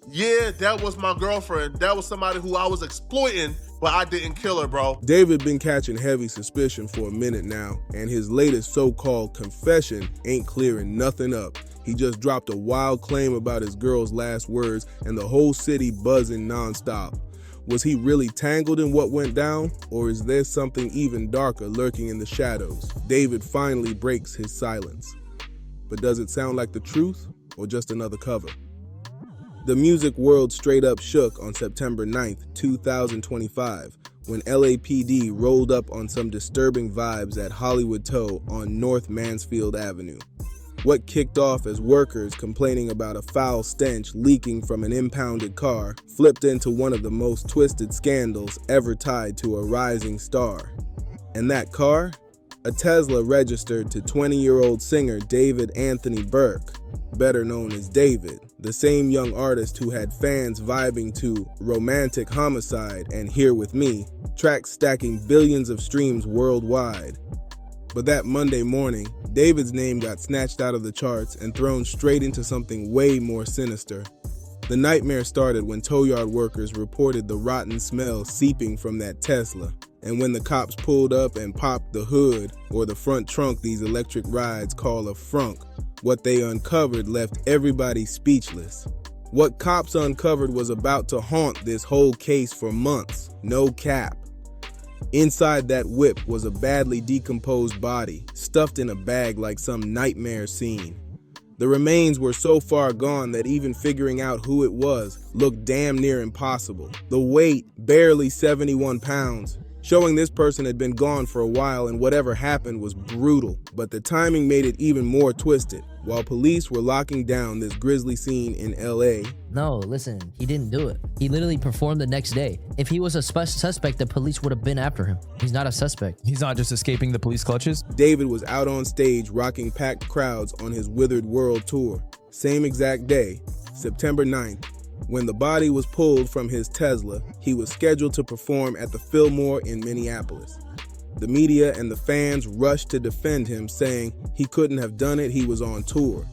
Yeah, that was my girlfriend. That was somebody who I was exploiting, but I didn't kill her, bro. David been catching heavy suspicion for a minute now, and his latest so-called confession ain't clearing nothing up. He just dropped a wild claim about his girl's last words, and the whole city buzzing nonstop. Was he really tangled in what went down, or is there something even darker lurking in the shadows? David finally breaks his silence. But does it sound like the truth, or just another cover? The music world straight up shook on September 9th, 2025, when LAPD rolled up on some disturbing vibes at Hollywood Toe on North Mansfield Avenue. What kicked off as workers complaining about a foul stench leaking from an impounded car flipped into one of the most twisted scandals ever tied to a rising star. And that car? A Tesla registered to 20-year-old singer David Anthony Burke, better known as David, the same young artist who had fans vibing to Romantic Homicide and Here With Me, tracks stacking billions of streams worldwide. But that Monday morning, David's name got snatched out of the charts and thrown straight into something way more sinister. The nightmare started when tow yard workers reported the rotten smell seeping from that Tesla. And when the cops pulled up and popped the hood, or the front trunk these electric rides call a frunk, what they uncovered left everybody speechless. What cops uncovered was about to haunt this whole case for months, no cap. Inside that whip was a badly decomposed body, stuffed in a bag like some nightmare scene. The remains were so far gone that even figuring out who it was looked damn near impossible. The weight, barely 71 pounds, showing this person had been gone for a while and whatever happened was brutal. But the timing made it even more twisted. While police were locking down this grisly scene in LA. No, listen, he didn't do it. He literally performed the next day. If he was a suspect, the police would have been after him. He's not a suspect. He's not just escaping the police clutches. David was out on stage rocking packed crowds on his Withered World tour. Same exact day, September 9th, when the body was pulled from his Tesla, he was scheduled to perform at the Fillmore in Minneapolis. The media and the fans rushed to defend him, saying he couldn't have done it, he was on tour.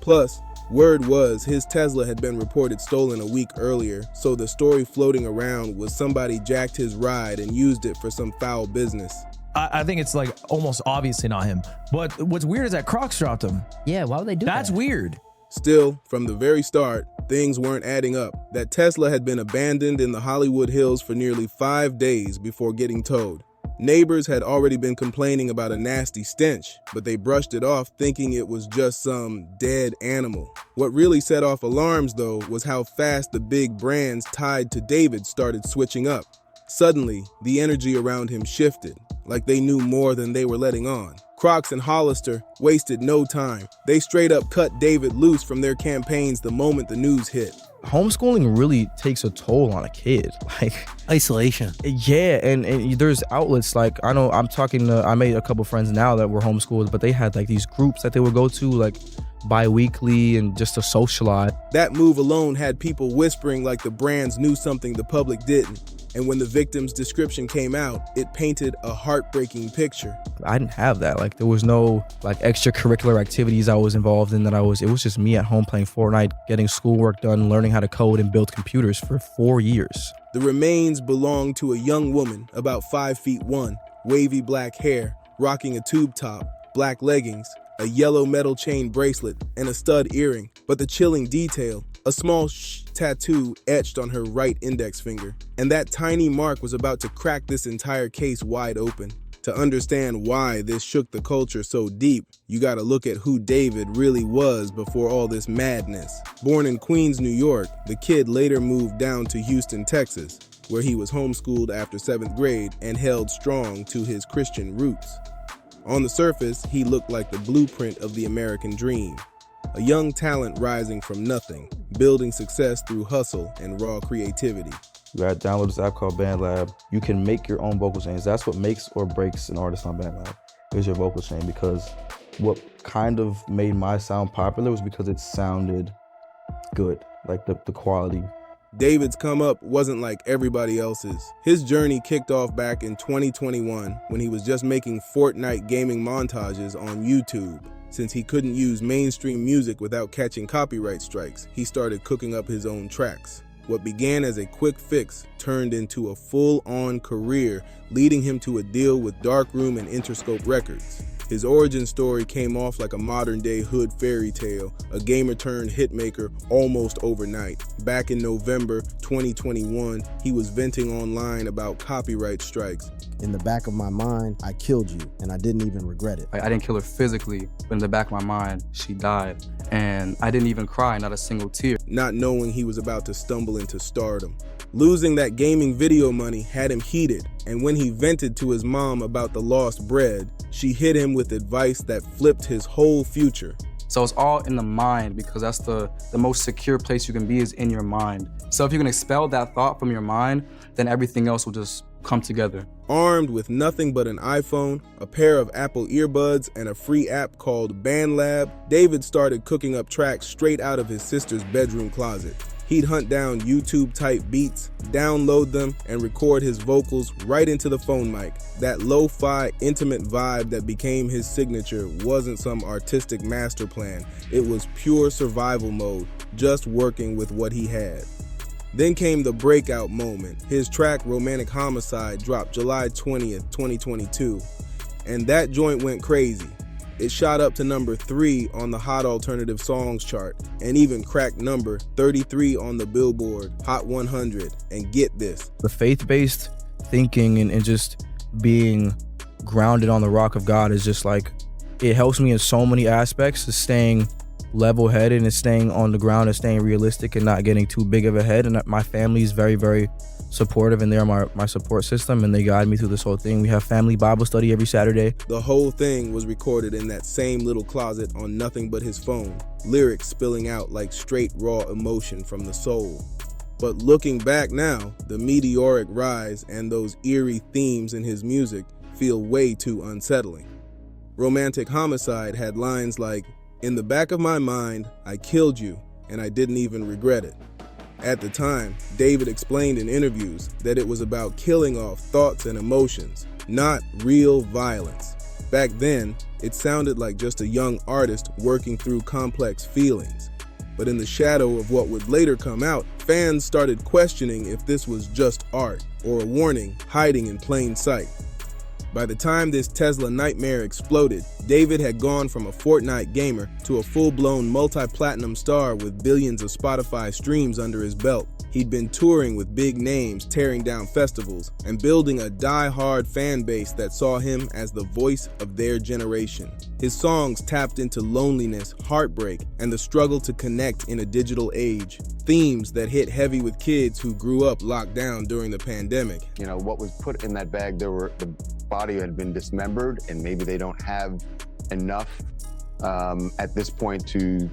Plus, word was his Tesla had been reported stolen a week earlier, so the story floating around was somebody jacked his ride and used it for some foul business. I think it's like almost obviously not him. But what's weird is that Crocs dropped him. Yeah, why would they do that? That's weird. Still, from the very start, things weren't adding up. That Tesla had been abandoned in the Hollywood Hills for nearly 5 days before getting towed. Neighbors had already been complaining about a nasty stench, but they brushed it off thinking it was just some dead animal. What really set off alarms, though, was how fast the big brands tied to David started switching up. Suddenly, the energy around him shifted, like they knew more than they were letting on. Crocs and Hollister wasted no time. They straight up cut David loose from their campaigns the moment the news hit. Homeschooling really takes a toll on a kid. Like isolation. Yeah, and there's outlets like I know I made a couple friends now that were homeschooled, but they had like these groups that they would go to like bi-weekly and just to socialize. That move alone had people whispering like the brands knew something the public didn't. And when the victim's description came out, it painted a heartbreaking picture. I didn't have that. Like there was no like extracurricular activities I was involved in it was just me at home playing Fortnite, getting schoolwork done, learning how to code and build computers for 4 years. The remains belonged to a young woman about 5'1", wavy black hair, rocking a tube top, black leggings, a yellow metal chain bracelet, and a stud earring. But the chilling detail, a small tattoo etched on her right index finger. And that tiny mark was about to crack this entire case wide open. To understand why this shook the culture so deep, you gotta look at who David really was before all this madness. Born in Queens, New York, the kid later moved down to Houston, Texas, where he was homeschooled after 7th grade and held strong to his Christian roots. On the surface, he looked like the blueprint of the American dream. A young talent rising from nothing, building success through hustle and raw creativity. You gotta download this app called BandLab. You can make your own vocal chains. That's what makes or breaks an artist on BandLab, is your vocal chain. Because what kind of made my sound popular was because it sounded good, like the quality. David's come up wasn't like everybody else's. His journey kicked off back in 2021 when he was just making Fortnite gaming montages on YouTube. Since he couldn't use mainstream music without catching copyright strikes, he started cooking up his own tracks. What began as a quick fix turned into a full-on career, leading him to a deal with Darkroom and Interscope Records. His origin story came off like a modern-day hood fairy tale, a gamer-turned hitmaker almost overnight. Back in November 2021, he was venting online about copyright strikes. In the back of my mind, I killed you, and I didn't even regret it. I didn't kill her physically, but in the back of my mind, she died. And I didn't even cry, not a single tear. Not knowing he was about to stumble into stardom. Losing that gaming video money had him heated, and when he vented to his mom about the lost bread, she hit him with advice that flipped his whole future. So it's all in the mind, because that's the most secure place you can be, is in your mind. So if you can expel that thought from your mind, then everything else will just come together. Armed with nothing but an iPhone, a pair of Apple earbuds, and a free app called BandLab, David started cooking up tracks straight out of his sister's bedroom closet. He'd hunt down YouTube-type beats, download them, and record his vocals right into the phone mic. That lo-fi, intimate vibe that became his signature wasn't some artistic master plan. It was pure survival mode, just working with what he had. Then came the breakout moment. His track Romantic Homicide dropped July 20th, 2022, and that joint went crazy. It shot up to number 3 on the Hot Alternative Songs chart, and even cracked number 33 on the Billboard Hot 100. And get this. The faith-based thinking and just being grounded on the rock of God is just like, it helps me in so many aspects, is staying level-headed and staying on the ground and staying realistic and not getting too big of a head. And my family is very, very supportive, and they're my support system, and they guide me through this whole thing. We have family Bible study every Saturday. The whole thing was recorded in that same little closet on nothing but his phone, lyrics spilling out like straight raw emotion from the soul. But looking back now, the meteoric rise and those eerie themes in his music feel way too unsettling. Romantic Homicide had lines like, "In the back of my mind, I killed you, and I didn't even regret it." At the time, David explained in interviews that it was about killing off thoughts and emotions, not real violence. Back then, it sounded like just a young artist working through complex feelings. But in the shadow of what would later come out, fans started questioning if this was just art or a warning hiding in plain sight. By the time this Tesla nightmare exploded, David had gone from a Fortnite gamer to a full-blown multi-platinum star with billions of Spotify streams under his belt. He'd been touring with big names, tearing down festivals, and building a die-hard fan base that saw him as the voice of their generation. His songs tapped into loneliness, heartbreak, and the struggle to connect in a digital age. Themes that hit heavy with kids who grew up locked down during the pandemic. You know, what was put in that bag, the body had been dismembered, and maybe they don't have enough at this point to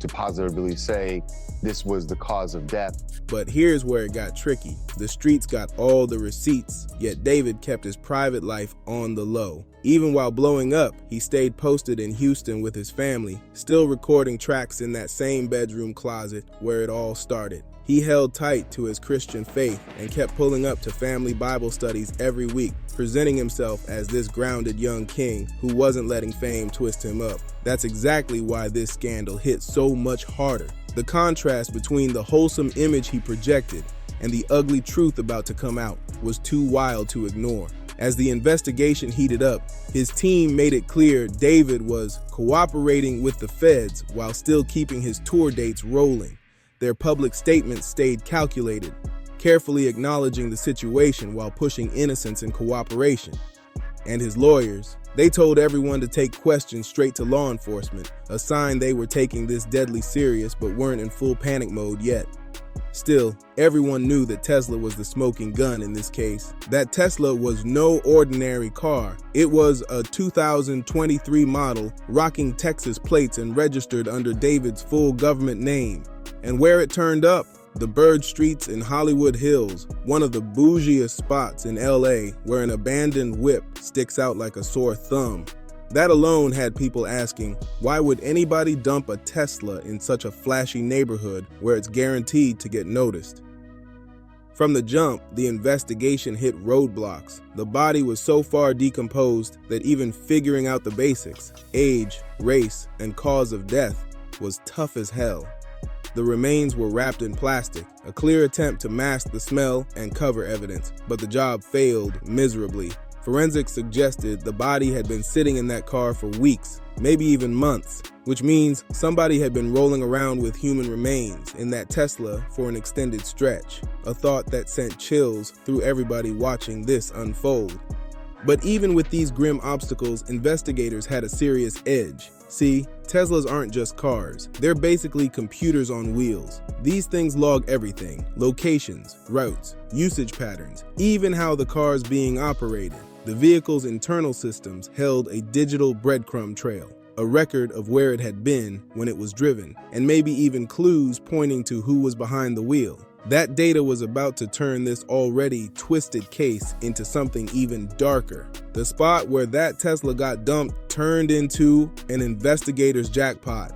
positively say this was the cause of death. But here's where it got tricky. The streets got all the receipts, yet David kept his private life on the low. Even while blowing up, he stayed posted in Houston with his family, still recording tracks in that same bedroom closet where it all started. He held tight to his Christian faith and kept pulling up to family Bible studies every week, presenting himself as this grounded young king who wasn't letting fame twist him up. That's exactly why this scandal hit so much harder. The contrast between the wholesome image he projected and the ugly truth about to come out was too wild to ignore. As the investigation heated up, his team made it clear David was cooperating with the feds while still keeping his tour dates rolling. Their public statements stayed calculated, carefully acknowledging the situation while pushing innocence and cooperation. And his lawyers, they told everyone to take questions straight to law enforcement, a sign they were taking this deadly serious but weren't in full panic mode yet. Still, everyone knew that Tesla was the smoking gun in this case. That Tesla was no ordinary car. It was a 2023 model, rocking Texas plates and registered under David's full government name. And where it turned up, the Bird Streets in Hollywood Hills, one of the bougiest spots in LA where an abandoned whip sticks out like a sore thumb. That alone had people asking, why would anybody dump a Tesla in such a flashy neighborhood where it's guaranteed to get noticed? From the jump, the investigation hit roadblocks. The body was so far decomposed that even figuring out the basics, age, race, and cause of death, was tough as hell. The remains were wrapped in plastic, a clear attempt to mask the smell and cover evidence, but the job failed miserably. Forensics suggested the body had been sitting in that car for weeks, maybe even months, which means somebody had been rolling around with human remains in that Tesla for an extended stretch, a thought that sent chills through everybody watching this unfold. But even with these grim obstacles, investigators had a serious edge. See, Teslas aren't just cars. They're basically computers on wheels. These things log everything: locations, routes, usage patterns, even how the car's being operated. The vehicle's internal systems held a digital breadcrumb trail, a record of where it had been when it was driven, and maybe even clues pointing to who was behind the wheel. That data was about to turn this already twisted case into something even darker. The spot where that Tesla got dumped turned into an investigator's jackpot.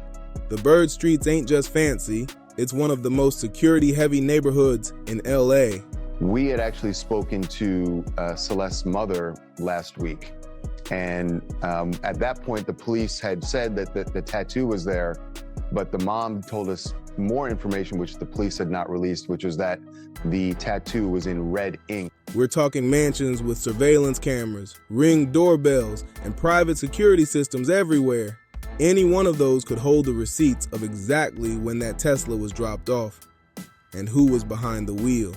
The Bird Streets ain't just fancy, it's one of the most security-heavy neighborhoods in LA. We had actually spoken to Celeste's mother last week. And at that point, the police had said that the tattoo was there, but the mom told us more information, which the police had not released, which was that the tattoo was in red ink. We're talking mansions with surveillance cameras, Ring doorbells, and private security systems everywhere. Any one of those could hold the receipts of exactly when that Tesla was dropped off and who was behind the wheel.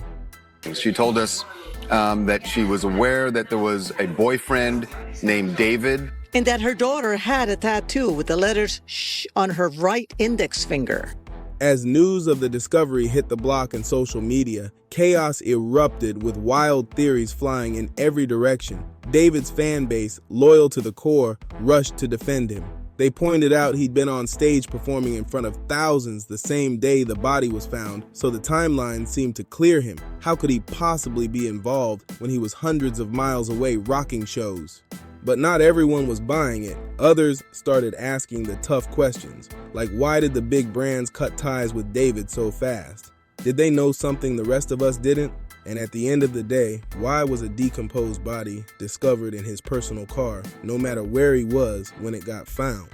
She told us that she was aware that there was a boyfriend named David, and that her daughter had a tattoo with the letters "shh" on her right index finger. As news of the discovery hit the block and social media, chaos erupted with wild theories flying in every direction. David's fan base, loyal to the core, rushed to defend him. They pointed out he'd been on stage performing in front of thousands the same day the body was found, so the timeline seemed to clear him. How could he possibly be involved when he was hundreds of miles away rocking shows? But not everyone was buying it. Others started asking the tough questions, like why did the big brands cut ties with David so fast? Did they know something the rest of us didn't? And at the end of the day, why was a decomposed body discovered in his personal car, no matter where he was when it got found?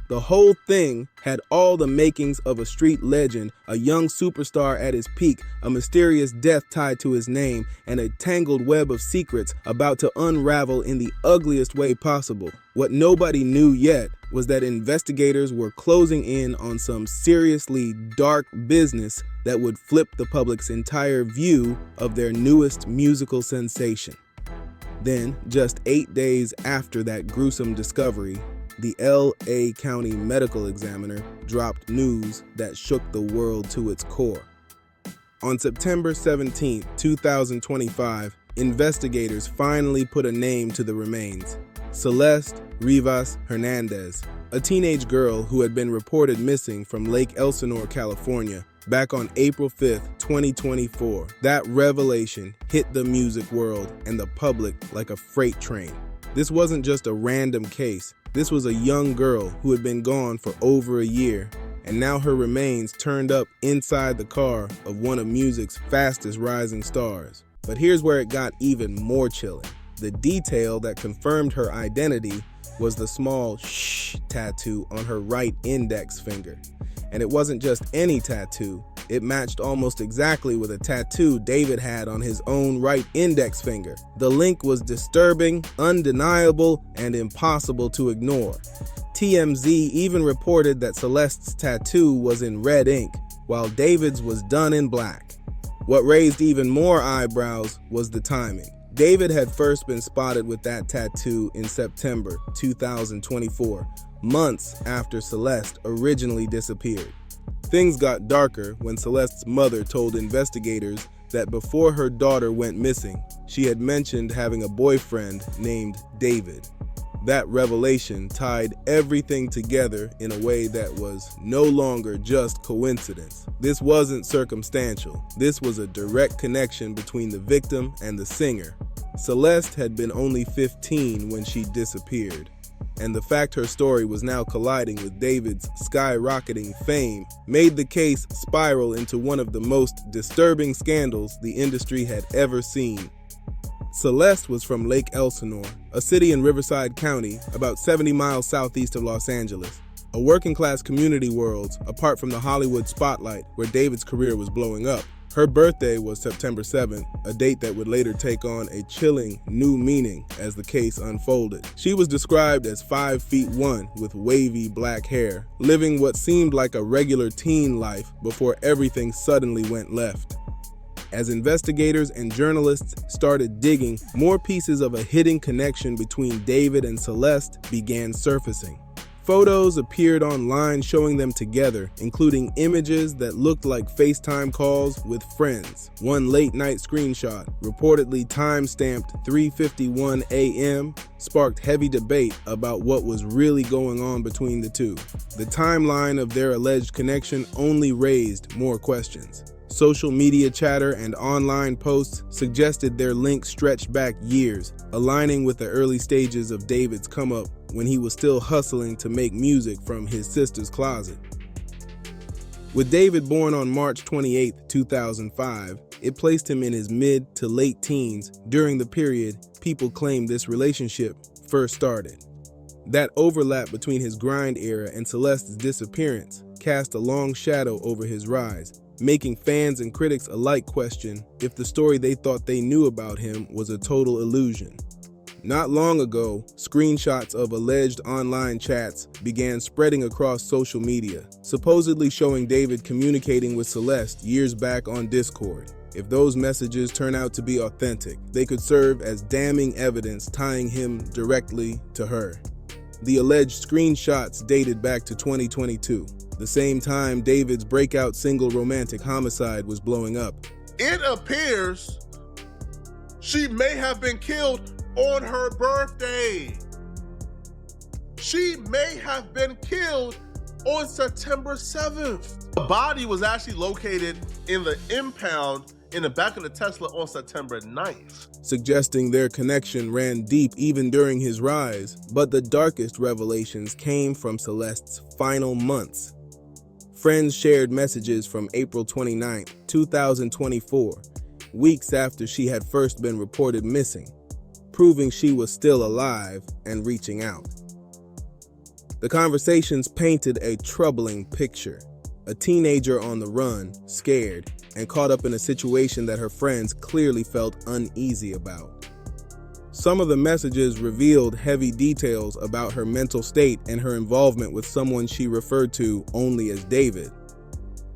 The whole thing had all the makings of a street legend, a young superstar at his peak, a mysterious death tied to his name, and a tangled web of secrets about to unravel in the ugliest way possible. What nobody knew yet was that investigators were closing in on some seriously dark business that would flip the public's entire view of their newest musical sensation. Then, just 8 days after that gruesome discovery, the LA County Medical Examiner dropped news that shook the world to its core. On September 17, 2025, investigators finally put a name to the remains: Celeste Rivas Hernandez, a teenage girl who had been reported missing from Lake Elsinore, California, back on April 5th, 2024. That revelation hit the music world and the public like a freight train. This wasn't just a random case. This was a young girl who had been gone for over a year, and now her remains turned up inside the car of one of music's fastest rising stars. But here's where it got even more chilling. The detail that confirmed her identity was the small "shh" tattoo on her right index finger. And it wasn't just any tattoo. It matched almost exactly with a tattoo David had on his own right index finger. The link was disturbing, undeniable, and impossible to ignore. TMZ even reported that Celeste's tattoo was in red ink, while David's was done in black. What raised even more eyebrows was the timing. David had first been spotted with that tattoo in September 2024, months after Celeste originally disappeared. Things got darker when Celeste's mother told investigators that before her daughter went missing, she had mentioned having a boyfriend named David. That revelation tied everything together in a way that was no longer just coincidence. This wasn't circumstantial. This was a direct connection between the victim and the singer. Celeste had been only 15 when she disappeared. and the fact her story was now colliding with David's skyrocketing fame made the case spiral into one of the most disturbing scandals the industry had ever seen. Celeste was from Lake Elsinore, a city in Riverside County, about 70 miles southeast of Los Angeles. A working-class community world, apart from the Hollywood spotlight where David's career was blowing up. Her birthday was September 7th, a date that would later take on a chilling new meaning as the case unfolded. She was described as 5'1" with wavy black hair, living what seemed like a regular teen life before everything suddenly went left. As investigators and journalists started digging, more pieces of a hidden connection between David and Celeste began surfacing. Photos appeared online showing them together, including images that looked like FaceTime calls with friends. One late-night screenshot, reportedly time-stamped 3:51 a.m., sparked heavy debate about what was really going on between the two. The timeline of their alleged connection only raised more questions. Social media chatter and online posts suggested their link stretched back years, aligning with the early stages of David's come-up when he was still hustling to make music from his sister's closet. With David born on March 28, 2005, it placed him in his mid to late teens during the period people claim this relationship first started. That overlap between his grind era and Celeste's disappearance cast a long shadow over his rise, making fans and critics alike question if the story they thought they knew about him was a total illusion. Not long ago, screenshots of alleged online chats began spreading across social media, supposedly showing David communicating with Celeste years back on Discord. If those messages turn out to be authentic, they could serve as damning evidence tying him directly to her. The alleged screenshots dated back to 2022, the same time David's breakout single Romantic Homicide was blowing up. It appears she may have been killed on her birthday. She may have been killed on September 7th. The body was actually located in the impound in the back of the Tesla on September 9th. Suggesting their connection ran deep even during his rise, but the darkest revelations came from Celeste's final months. Friends shared messages from April 29, 2024, weeks after she had first been reported missing, proving she was still alive and reaching out. The conversations painted a troubling picture. A teenager on the run, scared, and caught up in a situation that her friends clearly felt uneasy about. Some of the messages revealed heavy details about her mental state and her involvement with someone she referred to only as David.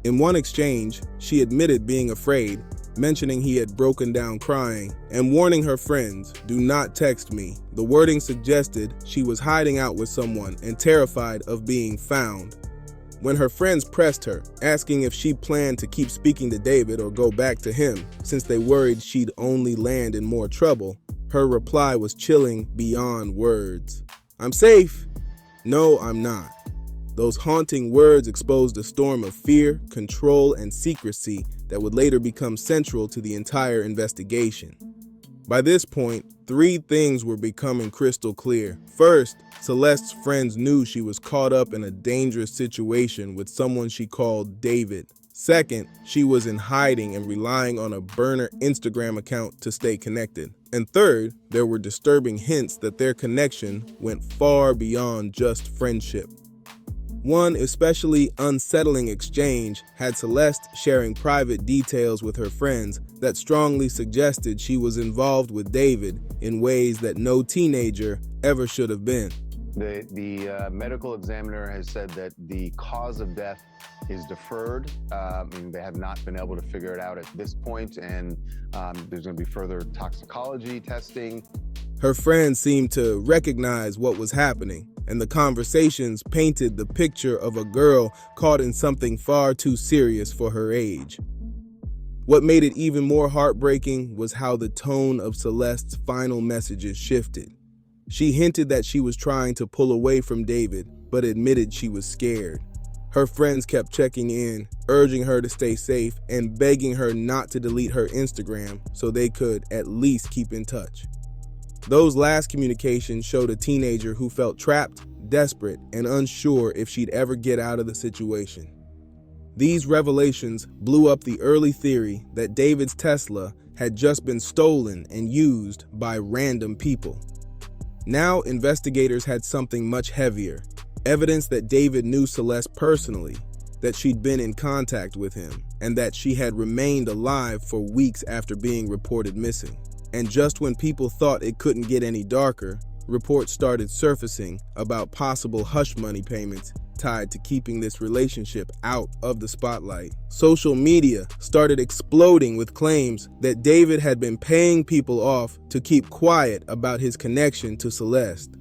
In one exchange, she admitted being afraid, mentioning he had broken down crying, and warning her friends, "Do not text me." The wording suggested she was hiding out with someone and terrified of being found. When her friends pressed her, asking if she planned to keep speaking to David or go back to him, since they worried she'd only land in more trouble, her reply was chilling beyond words. "I'm safe." "No, I'm not." Those haunting words exposed a storm of fear, control, and secrecy that would later become central to the entire investigation. By this point, three things were becoming crystal clear. First, Celeste's friends knew she was caught up in a dangerous situation with someone she called David. Second, she was in hiding and relying on a burner Instagram account to stay connected. And third, there were disturbing hints that their connection went far beyond just friendship. One especially unsettling exchange had Celeste sharing private details with her friends that strongly suggested she was involved with David in ways that no teenager ever should have been. The medical examiner has said that the cause of death is deferred. They have not been able to figure it out at this point, and there's going to be further toxicology testing. Her friends seemed to recognize what was happening, and the conversations painted the picture of a girl caught in something far too serious for her age. What made it even more heartbreaking was how the tone of Celeste's final messages shifted. She hinted that she was trying to pull away from David, but admitted she was scared. Her friends kept checking in, urging her to stay safe and begging her not to delete her Instagram so they could at least keep in touch. Those last communications showed a teenager who felt trapped, desperate, and unsure if she'd ever get out of the situation. These revelations blew up the early theory that David's Tesla had just been stolen and used by random people. Now investigators had something much heavier, evidence that David knew Celeste personally, that she'd been in contact with him, and that she had remained alive for weeks after being reported missing. And just when people thought it couldn't get any darker, reports started surfacing about possible hush money payments tied to keeping this relationship out of the spotlight. Social media started exploding with claims that David had been paying people off to keep quiet about his connection to Celeste.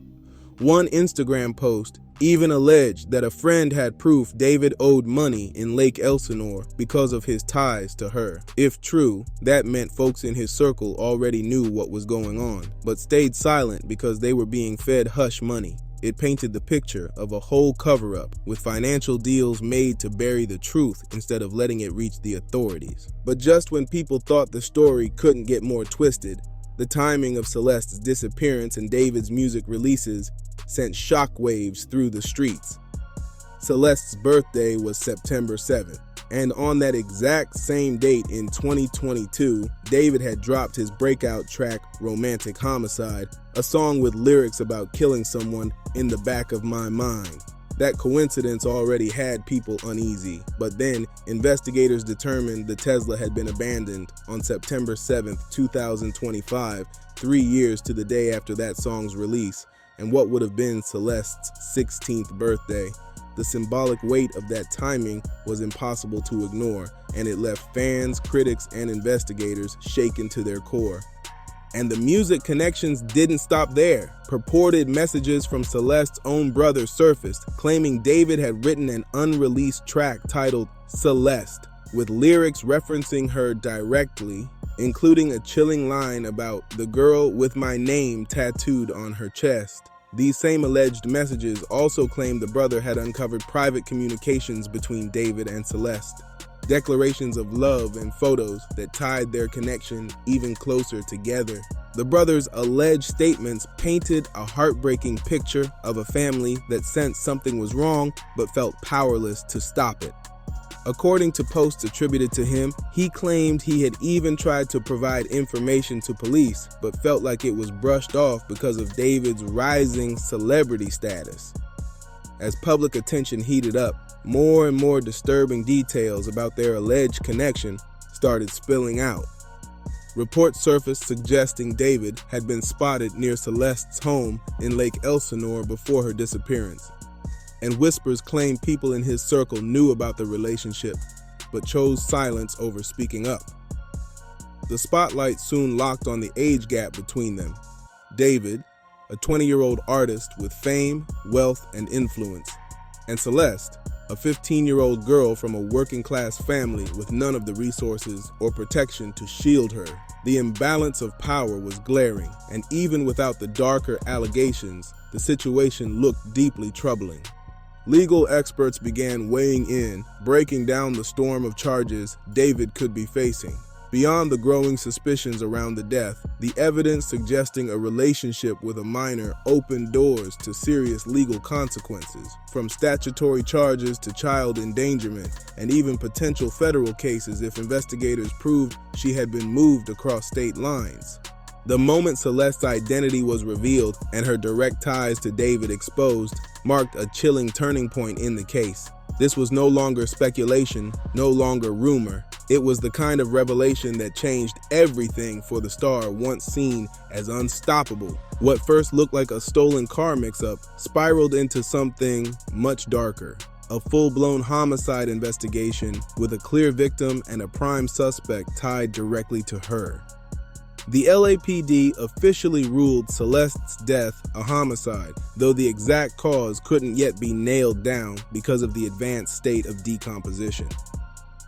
One Instagram post even alleged that a friend had proof David owed money in Lake Elsinore because of his ties to her. If true, that meant folks in his circle already knew what was going on, but stayed silent because they were being fed hush money. It painted the picture of a whole cover-up with financial deals made to bury the truth instead of letting it reach the authorities. But just when people thought the story couldn't get more twisted, the timing of Celeste's disappearance and David's music releases sent shockwaves through the streets. Celeste's birthday was September 7th, and on that exact same date in 2022, David had dropped his breakout track, Romantic Homicide, a song with lyrics about killing someone in the back of my mind. That coincidence already had people uneasy, but then investigators determined the Tesla had been abandoned on September 7th, 2025, 3 years to the day after that song's release, and what would have been Celeste's 16th birthday. The symbolic weight of that timing was impossible to ignore, and it left fans, critics, and investigators shaken to their core. And the music connections didn't stop there. Purported messages from Celeste's own brother surfaced, claiming David had written an unreleased track titled Celeste, with lyrics referencing her directly, including a chilling line about the girl with my name tattooed on her chest. These same alleged messages also claimed the brother had uncovered private communications between David and Celeste, declarations of love and photos that tied their connection even closer together. The brothers' alleged statements painted a heartbreaking picture of a family that sensed something was wrong but felt powerless to stop it. According to posts attributed to him, he claimed he had even tried to provide information to police, but felt like it was brushed off because of David's rising celebrity status. As public attention heated up, more and more disturbing details about their alleged connection started spilling out. Reports surfaced suggesting David had been spotted near Celeste's home in Lake Elsinore before her disappearance. And whispers claimed people in his circle knew about the relationship, but chose silence over speaking up. The spotlight soon locked on the age gap between them. David, a 20-year-old artist with fame, wealth, and influence, and Celeste, a 15-year-old girl from a working-class family with none of the resources or protection to shield her. The imbalance of power was glaring, and even without the darker allegations, the situation looked deeply troubling. Legal experts began weighing in, breaking down the storm of charges David could be facing. Beyond the growing suspicions around the death, the evidence suggesting a relationship with a minor opened doors to serious legal consequences, from statutory charges to child endangerment, and even potential federal cases if investigators proved she had been moved across state lines. The moment Celeste's identity was revealed and her direct ties to David exposed marked a chilling turning point in the case. This was no longer speculation, no longer rumor. It was the kind of revelation that changed everything for the star once seen as unstoppable. What first looked like a stolen car mix-up spiraled into something much darker. A full-blown homicide investigation with a clear victim and a prime suspect tied directly to her. The LAPD officially ruled Celeste's death a homicide, though the exact cause couldn't yet be nailed down because of the advanced state of decomposition.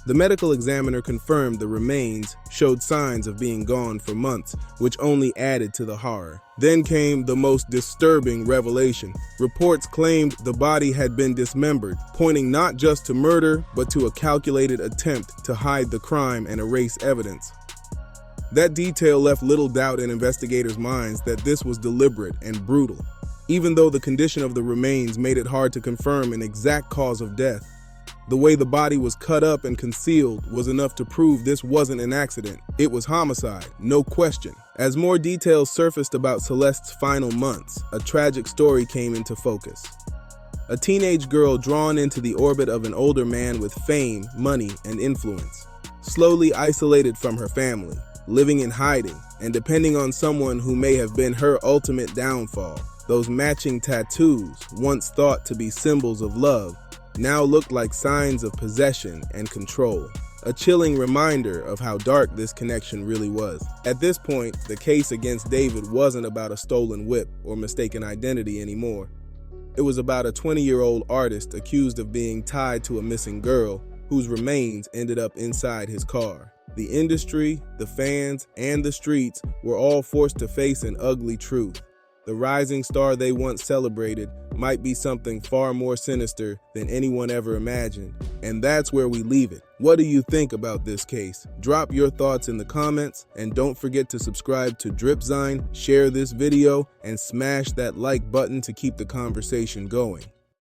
The medical examiner confirmed the remains showed signs of being gone for months, which only added to the horror. Then came the most disturbing revelation. Reports claimed the body had been dismembered, pointing not just to murder, but to a calculated attempt to hide the crime and erase evidence. That detail left little doubt in investigators' minds that this was deliberate and brutal, even though the condition of the remains made it hard to confirm an exact cause of death. The way the body was cut up and concealed was enough to prove this wasn't an accident. It was homicide, no question. As more details surfaced about Celeste's final months, a tragic story came into focus. A teenage girl drawn into the orbit of an older man with fame, money, and influence, slowly isolated from her family, living in hiding, and depending on someone who may have been her ultimate downfall. Those matching tattoos, once thought to be symbols of love, now looked like signs of possession and control. A chilling reminder of how dark this connection really was. At this point, the case against David wasn't about a stolen whip or mistaken identity anymore. It was about a 20-year-old artist accused of being tied to a missing girl whose remains ended up inside his car. The industry, the fans, and the streets were all forced to face an ugly truth. The rising star they once celebrated might be something far more sinister than anyone ever imagined. And that's where we leave it. What do you think about this case? Drop your thoughts in the comments, and don't forget to subscribe to Dripzine, share this video, and smash that like button to keep the conversation going.